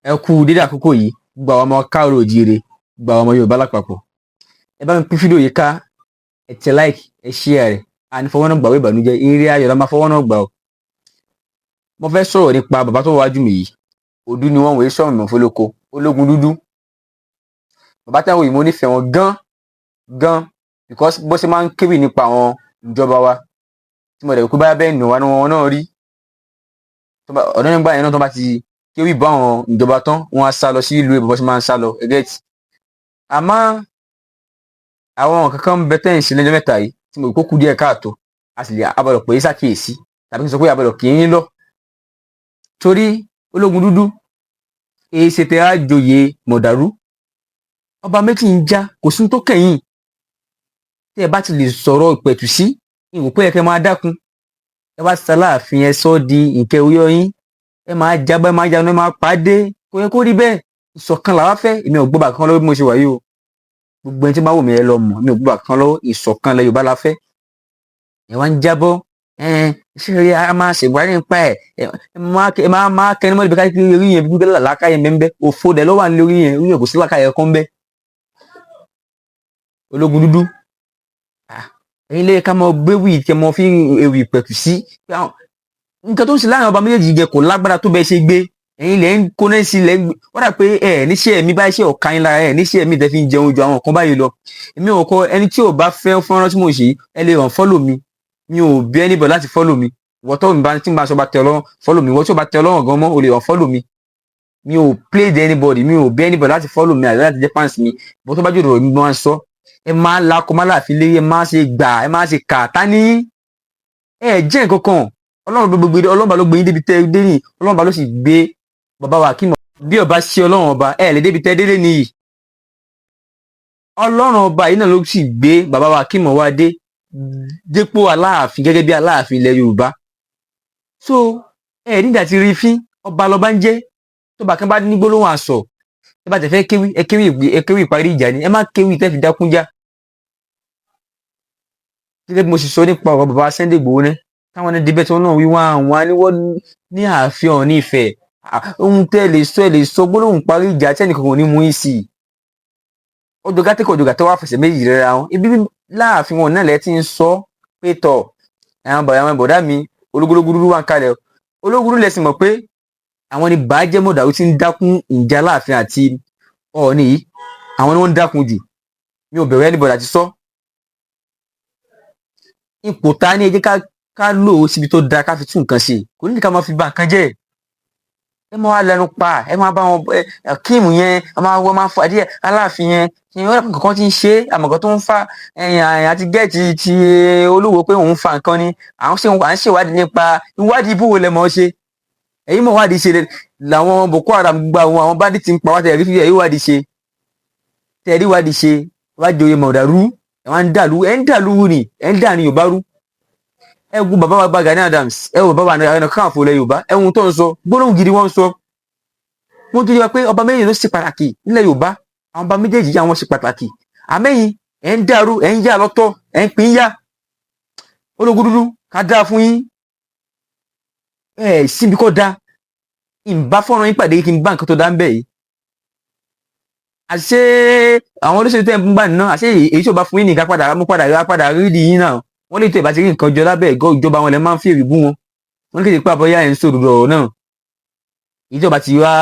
Ẹ kú dédé àkókò yìí, gbogbo àwọn ọmọ káàárọ̀ oòjíire, gbogbo àwọn ọmọ Yorùbá lápapọ̀. Ẹ bá mi pín fídíò yìí ká, ẹ tẹ like, ẹ share rẹ̀, àní fọwọ́ náà gbàwé ìbànújẹ́, eré ayọ̀ la máa fọwọ́ náà gbà ọ́. Mo fẹ́ sọ̀rọ̀ nípa bàbá tó wájú mi yìí, òdú ni wọ́n wòye sọ̀rọ̀ mọ̀ fólóko, ológun dúdú. Bàbá táwọn yìí mo nífẹ̀ẹ́ wọn gan because bó ṣe máa ń kéwì nípa àwọn ìjọba wa, tí mo dẹ̀ kú báyà bẹ́ẹ̀ nù wá wọn náà rí. Ọ̀dọ́ nígbà yẹn náà tó bá ti kéwì bá àwọn ìjọba tán, wọ́n á sá lọ sí ìlú èbó bó ṣe máa ń sá lọ ẹgẹ́tì. Àmọ́ àwọn kankan bẹ tẹ́ ń ṣe lẹ́jọ́ mẹ́ta yìí tí mo kó kú díẹ̀ káàtó, a sì lè abọ̀dọ̀ pé ṣàkíyèsí tàbí kí n sọ pé abọ̀dọ̀ kì í lọ. Torí ológun dúdú èyí ṣe tẹ àjòyè mọ̀dàrú, ọba méjì ń já, kò sí tó kẹ̀yìn. Tí ẹ bá ti lè sọ̀rọ̀ ìpẹ̀tù sí ìwò pé ẹ̀kẹ́ máa dákun, ẹ wá ṣaláàfin ẹ sọ́ di ìkẹ́ oyọ́ yín, ẹ máa jábọ́, ẹ máa jánu, ẹ máa pàdé, kò yẹ kó rí bẹ́ẹ̀. Ìṣọ̀kan làwa fẹ́, èmi ò gbọ́bà kan lọ́wọ́ bí mo ṣe wà yìí o. Gbogbo ẹni tí bá wò mí ẹ lọ mọ̀, mi ò gbọ́bà kan lọ́wọ́, ìṣọ̀kan lẹ Yorùbá la fẹ́. Ẹ wá ń jábọ́, ṣé rí a máa ṣèwádìí nípa ẹ̀, ẹ máa kẹnu mọ́ ibi ká kí orí yẹn bí bẹ́ẹ̀ làákà yẹn bẹ́ẹ̀ òfò dẹ̀ lọ́wọ́ ní orí yẹn, orí yẹn kò sí làákà yẹn kan bẹ́ẹ̀. Ológun dúdú, ẹ̀yin lè ká mọ gbéwì kẹ mọ fi ewì pẹ̀tù sí. Nǹkan tó ń ṣe láàrin ọba méjèèjì jẹ kò lágbára tó bẹ́ẹ̀ ṣe gbé. Ẹ̀yin lẹ ń kóná sí lẹ ń gbé, wọ́n dà pé níṣẹ́ mi bá ṣe ọ̀ka yín lára níṣẹ́ mi tẹ́ fi ń jẹun ju àwọn kan báyìí lọ. Èmi ò kọ ẹni tí ò bá fẹ́ fọ́nrán tí mo ṣe, ẹ lè hàn fọ́lò mi. Mi ò bí anybody láti fọ́lò mi. Ìwọ tó mi bá tí n bá sọ bá tẹ ọlọ́run fọ́lò mi, ìwọ tí ò bá tẹ ọlọ́run gan mọ́ o lè hàn fọ́lò mi. Mi ò play the anybody, mi ò bí anybody láti fọ́lò mi àti láti jẹ́ fans mi. Ìwọ tó bá jòrò mi máa ń sọ, ẹ máa lakọ máa láàfin lé, ẹ máa ṣe gbà, ẹ máa ṣe kà tá ní. Ẹ jẹ́ nǹkan kan, ọlọ́run bá ló gbé yín débi tẹ́ dé ní, ọlọ́run bá ló sì gbé bàbá wa kí mọ̀. Bí ọba sí ọlọ́run ọba ẹ lè débi tẹ́ délé nìyí. Ọlọ́run ọba yìí náà ló sì gbé bàbá wa kí mọ̀ wá dépò aláàfin gẹ́gẹ́ bí aláàfin ilẹ̀ Yorùbá. So ẹ nígbà tí rí fín ọba lọba ń jẹ́, tó bá kan bá ní gbólóhùn àsọ, ẹ bá tẹ̀ fẹ́ kéwì, ẹ kéwì ìparí ìjà ni, ẹ má kéwì tẹ́ fi dákúnjá. Gẹ́gẹ́ bí mo sì sọ nípa ọ̀rọ̀ bàbá Sunday Igboho náà, táwọn ẹni débẹ̀ tí wọ́n náà wí àwọn aníwọ́ ní ààfin Ọọ̀ni Ifẹ̀, ohun tẹ́ lè sọ gbólóhùn parí ìjà tí ẹnìkan kò ní mú yín sí i. Ọjọ́ gàtẹ́ wà fẹsẹ̀ méjì rẹ̀ ra wọn, ibi láàfin wọn náà lẹ́ ti ń sọ pé tọ̀ àwọn bọ̀dá mi ológun dúdú wà ń kalẹ̀. Ológun dúdú lẹ́sìn mọ̀ pé àwọn ni bàájẹ́ mọ̀dàrú ti ń dákún ìjà láàfin àti Ọọ̀ni yìí, àwọn ni wọ́n ń dákun jù. Mi ò bẹ̀rẹ̀ anybody àti sọ. Ipò ta ní ẹ jẹ́ ká lò ó síbi tó dáa ká fi tún nǹkan ṣe, kò ní ká máa fi ba nǹkan jẹ́. Ẹ máa wá lẹnu pa, ẹ máa bá wọn kíìmù yẹn, wọ́n máa fà díẹ̀ aláàfin yẹn, nǹkan tí ń ṣe àmọ̀kan tó ń fa àti gẹ́ẹ̀tì ti olówó pé òun fa nǹkan ni à ń ṣèwádìí nípa ìwádìí ibú wo lẹ mọ̀ ọ́ ṣe. Ẹ̀yin mọ̀ wádìí ṣe làwọn Boko Haram gba àwọn bandit ń pa wá tẹ̀rí fi ẹ̀rí wádìí ṣe wádìí oyè mọ̀dàrú ẹ̀ ń dàlú ni ẹ̀ ń dà ní Yorùbá rú. Ẹ wo bàbá wa Gani Adams, ẹ wo bàbá Ọ̀nà Kakanfò ilẹ̀ Yorùbá, ẹ wo tó ń sọ gbólóhùn gidi wọ́n ń sọ. Wọ́n tó yẹ pé ọba méjèèjì ló ṣe pàtàkì nílẹ̀ Yorùbá, àwọn ọba méjèèjì yà wọ́n ṣe pàtàkì. Àmẹ́yìn ẹ̀ ń dàrú, ẹ̀ ń yà lọ́tọ̀, ẹ̀ ń pín yà. Ológun dúdú ká dáa fún yín. Síbi kọ́ da ìbá fọ́nrán yín pàdé kí n bá nǹkan tó dá ń bẹ̀ yìí. Àṣé àwọn olóṣèlú tẹ́ ń bá nínú àṣé èyí tó bá fún yín nìkan padà rí di yín náà. Wọ́n lè tó ìbá ti rí nǹkan jọ lábẹ́ ìjọba wọn lẹ máa ń fi èrè bú wọn. Wọ́n ní kéde pé àbọ̀yá ẹ̀ ń sòrò ọ̀rọ̀ náà. Ìjọba ti wá